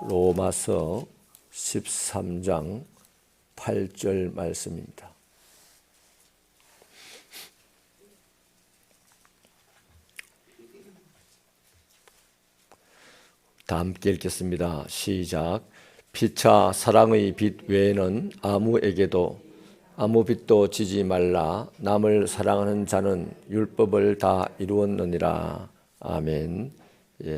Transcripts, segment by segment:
로마서 13장 8절 말씀입니다. 다 함께 읽겠습니다. 시작. 피차 사랑의 빛 외에는 아무에게도 아무 빛도 지지 말라. 남을 사랑하는 자는 율법을 다 이루었느니라. 아멘.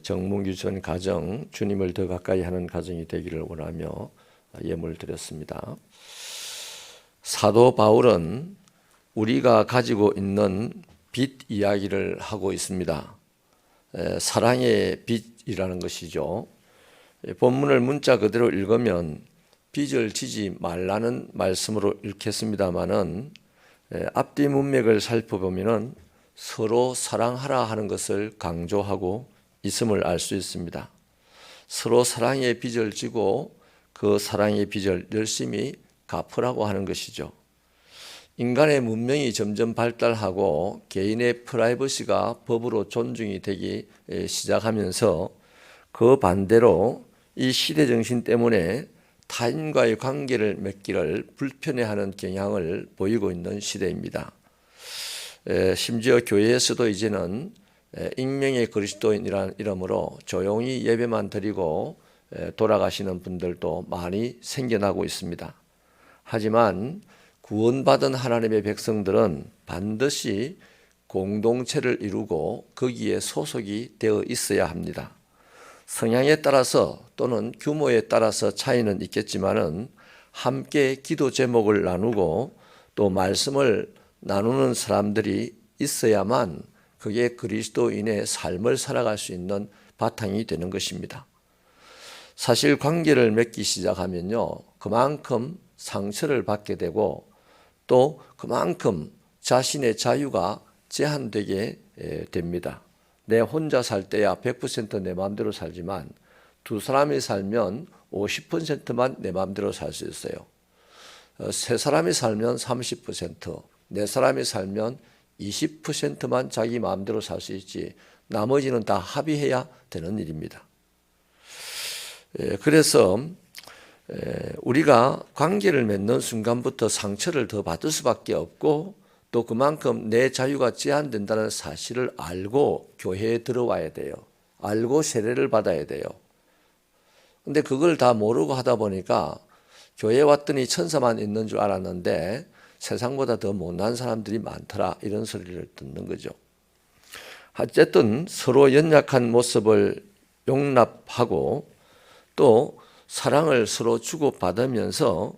정문규 전 가정, 주님을 더 가까이 하는 가정이 되기를 원하며 예물을 드렸습니다. 사도 바울은 우리가 가지고 있는 빛 이야기를 하고 있습니다. 사랑의 빛이라는 것이죠. 본문을 문자 그대로 읽으면 빚을 지지 말라는 말씀으로 읽겠습니다마는 앞뒤 문맥을 살펴보면 서로 사랑하라 하는 것을 강조하고 있음을 알 수 있습니다. 서로 사랑의 빚을 지고 그 사랑의 빚을 열심히 갚으라고 하는 것이죠. 인간의 문명이 점점 발달하고 개인의 프라이버시가 법으로 존중이 되기 시작하면서 그 반대로 이 시대 정신 때문에 타인과의 관계를 맺기를 불편해하는 경향을 보이고 있는 시대입니다. 심지어 교회에서도 이제는 익명의 그리스도인이라는 이름으로 조용히 예배만 드리고 돌아가시는 분들도 많이 생겨나고 있습니다. 하지만 구원받은 하나님의 백성들은 반드시 공동체를 이루고 거기에 소속이 되어 있어야 합니다. 성향에 따라서 또는 규모에 따라서 차이는 있겠지만은 함께 기도 제목을 나누고 또 말씀을 나누는 사람들이 있어야만 그게 그리스도인의 삶을 살아갈 수 있는 바탕이 되는 것입니다. 사실 관계를 맺기 시작하면요, 그만큼 상처를 받게 되고 또 그만큼 자신의 자유가 제한되게 됩니다. 내 혼자 살 때야 100% 내 마음대로 살지만 두 사람이 살면 50%만 내 마음대로 살 수 있어요. 세 사람이 살면 30%, 네 사람이 살면 20%만 자기 마음대로 살 수 있지 나머지는 다 합의해야 되는 일입니다. 그래서 우리가 관계를 맺는 순간부터 상처를 더 받을 수밖에 없고 또 그만큼 내 자유가 제한된다는 사실을 알고 교회에 들어와야 돼요. 알고 세례를 받아야 돼요. 근데 그걸 다 모르고 하다 보니까 교회에 왔더니 천사만 있는 줄 알았는데 세상보다 더 못난 사람들이 많더라, 이런 소리를 듣는 거죠. 어쨌든 서로 연약한 모습을 용납하고 또 사랑을 서로 주고받으면서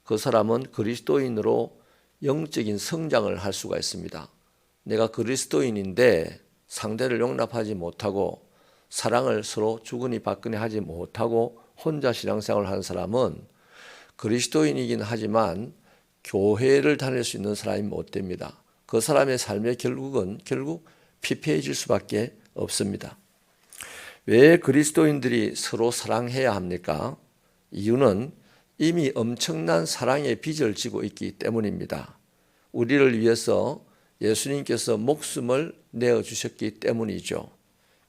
그 사람은 그리스도인으로 영적인 성장을 할 수가 있습니다. 내가 그리스도인인데 상대를 용납하지 못하고 사랑을 서로 주거니 받거니 하지 못하고 혼자 신앙생활을 하는 사람은 그리스도인이긴 하지만 교회를 다닐 수 있는 사람이 못 됩니다. 그 사람의 삶의 결국 피폐해질 수밖에 없습니다. 왜 그리스도인들이 서로 사랑해야 합니까? 이유는 이미 엄청난 사랑의 빚을 지고 있기 때문입니다. 우리를 위해서 예수님께서 목숨을 내어주셨기 때문이죠.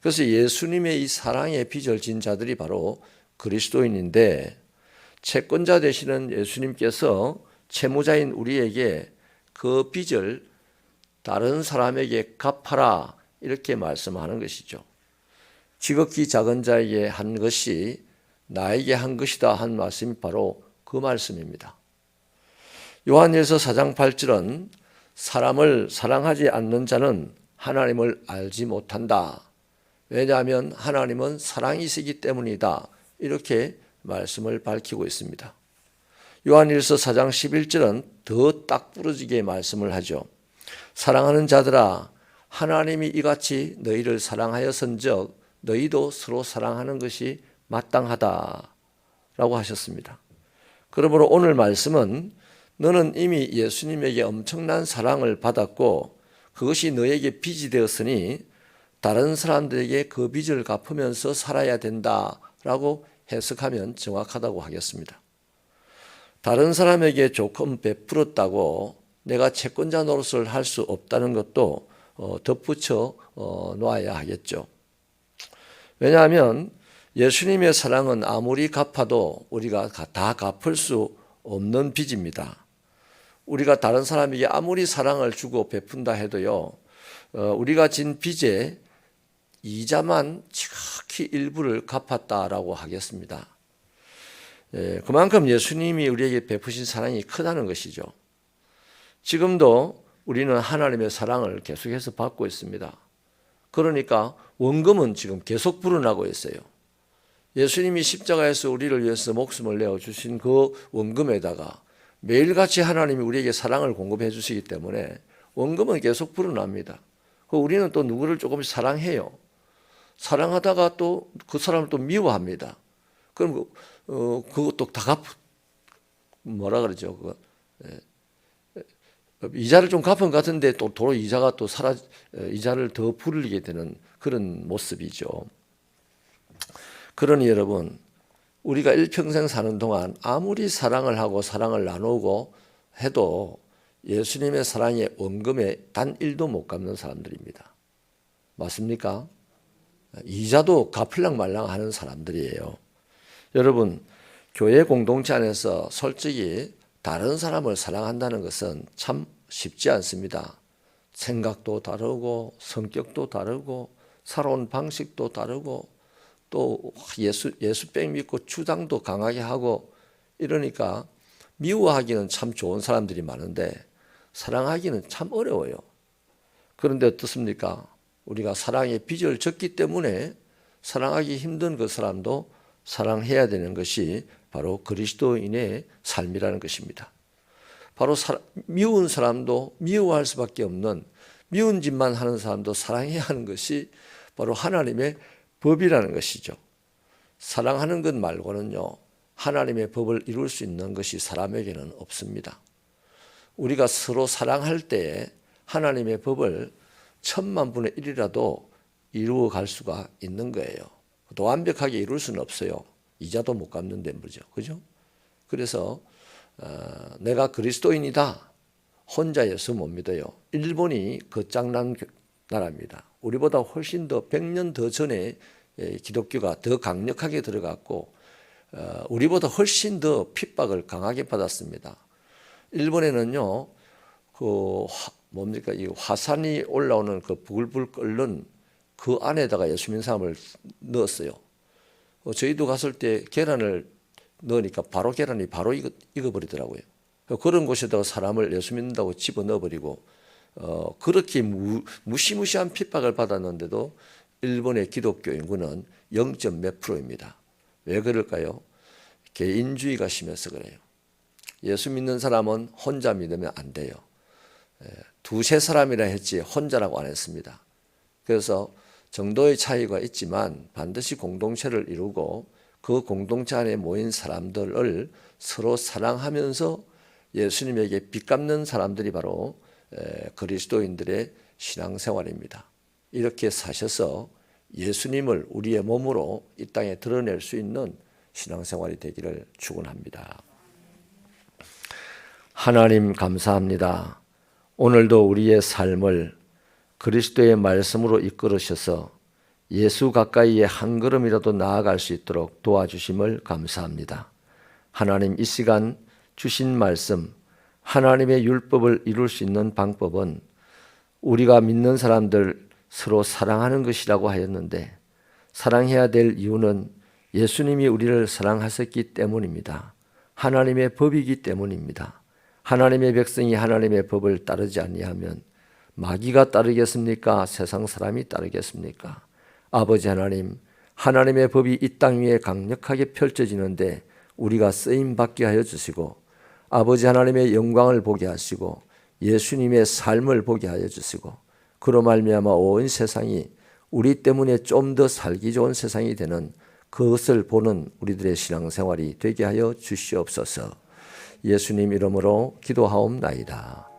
그래서 예수님의 이 사랑의 빚을 진 자들이 바로 그리스도인인데 채권자 되시는 예수님께서 채무자인 우리에게 그 빚을 다른 사람에게 갚아라, 이렇게 말씀하는 것이죠. 지극히 작은 자에게 한 것이 나에게 한 것이다 한 말씀이 바로 그 말씀입니다. 요한일서 4장 8절은 사람을 사랑하지 않는 자는 하나님을 알지 못한다. 왜냐하면 하나님은 사랑이시기 때문이다. 이렇게 말씀을 밝히고 있습니다. 요한일서 4장 11절은 더 딱 부러지게 말씀을 하죠. 사랑하는 자들아, 하나님이 이같이 너희를 사랑하였은즉 너희도 서로 사랑하는 것이 마땅하다라고 하셨습니다. 그러므로 오늘 말씀은 너는 이미 예수님에게 엄청난 사랑을 받았고 그것이 너에게 빚이 되었으니 다른 사람들에게 그 빚을 갚으면서 살아야 된다라고 해석하면 정확하다고 하겠습니다. 다른 사람에게 조금 베풀었다고 내가 채권자 노릇을 할 수 없다는 것도 덧붙여 놓아야 하겠죠. 왜냐하면 예수님의 사랑은 아무리 갚아도 우리가 다 갚을 수 없는 빚입니다. 우리가 다른 사람에게 아무리 사랑을 주고 베푼다 해도요, 우리가 진 빚의 이자만 지극히 일부를 갚았다라고 하겠습니다. 그만큼 예수님이 우리에게 베푸신 사랑이 크다는 것이죠. 지금도 우리는 하나님의 사랑을 계속해서 받고 있습니다. 그러니까 원금은 지금 계속 불어나고 있어요. 예수님이 십자가에서 우리를 위해서 목숨을 내어주신 그 원금에다가 매일같이 하나님이 우리에게 사랑을 공급해 주시기 때문에 원금은 계속 불어납니다. 우리는 또 누구를 조금씩 사랑해요. 사랑하다가 또 그 사람을 또 미워합니다. 그럼 그것도 다 뭐라 그러죠? 이자를 좀 갚은 것 같은데 또 도로 이자가 또 이자를 더 불리게 되는 그런 모습이죠. 그러니 여러분, 우리가 일평생 사는 동안 아무리 사랑을 하고 사랑을 나누고 해도 예수님의 사랑의 원금에 단 1도 못 갚는 사람들입니다. 맞습니까? 이자도 갚을랑 말랑 하는 사람들이에요. 여러분, 교회 공동체 안에서 솔직히 다른 사람을 사랑한다는 것은 참 쉽지 않습니다. 생각도 다르고 성격도 다르고 살아온 방식도 다르고 또 예수병 믿고 주장도 강하게 하고 이러니까 미워하기는 참 좋은 사람들이 많은데 사랑하기는 참 어려워요. 그런데 어떻습니까? 우리가 사랑의 빚을 졌기 때문에 사랑하기 힘든 그 사람도 사랑해야 되는 것이 바로 그리스도인의 삶이라는 것입니다. 바로 미운 사람도 미워할 수밖에 없는, 미운 짓만 하는 사람도 사랑해야 하는 것이 바로 하나님의 법이라는 것이죠. 사랑하는 것 말고는요, 하나님의 법을 이룰 수 있는 것이 사람에게는 없습니다. 우리가 서로 사랑할 때에 하나님의 법을 1000만분의 1이라도 이루어 갈 수가 있는 거예요. 또 완벽하게 이룰 수는 없어요. 이자도 못 갚는데 뭐죠, 그죠? 그래서 내가 그리스도인이다 혼자여서 못 믿어요. 일본이 거창난 나라입니다. 우리보다 훨씬 더 100년 더 전에 기독교가 더 강력하게 들어갔고 우리보다 훨씬 더 핍박을 강하게 받았습니다. 일본에는요, 이 화산이 올라오는 그 부글부글 끓는 그 안에다가 예수 믿는 사람을 넣었어요. 저희도 갔을 때 계란을 넣으니까 바로 계란이 바로 익어버리더라고요. 그런 곳에다가 사람을 예수 믿는다고 집어넣어버리고 그렇게 무시무시한 핍박을 받았는데도 일본의 기독교 인구는 0. 몇 %입니다. 왜 그럴까요? 개인주의가 심해서 그래요. 예수 믿는 사람은 혼자 믿으면 안 돼요. 두세 사람이라 했지 혼자라고 안 했습니다. 그래서 정도의 차이가 있지만 반드시 공동체를 이루고 그 공동체 안에 모인 사람들을 서로 사랑하면서 예수님에게 빚 갚는 사람들이 바로 그리스도인들의 신앙생활입니다. 이렇게 사셔서 예수님을 우리의 몸으로 이 땅에 드러낼 수 있는 신앙생활이 되기를 축원합니다. 하나님 감사합니다. 오늘도 우리의 삶을 그리스도의 말씀으로 이끌으셔서 예수 가까이에 한 걸음이라도 나아갈 수 있도록 도와주심을 감사합니다. 하나님, 이 시간 주신 말씀, 하나님의 율법을 이룰 수 있는 방법은 우리가 믿는 사람들 서로 사랑하는 것이라고 하였는데 사랑해야 될 이유는 예수님이 우리를 사랑하셨기 때문입니다. 하나님의 법이기 때문입니다. 하나님의 백성이 하나님의 법을 따르지 아니하면 마귀가 따르겠습니까? 세상 사람이 따르겠습니까? 아버지 하나님, 하나님의 법이 이 땅 위에 강력하게 펼쳐지는데 우리가 쓰임받게 하여 주시고 아버지 하나님의 영광을 보게 하시고 예수님의 삶을 보게 하여 주시고 그로 말미암아 온 세상이 우리 때문에 좀 더 살기 좋은 세상이 되는 그것을 보는 우리들의 신앙생활이 되게 하여 주시옵소서. 예수님 이름으로 기도하옵나이다.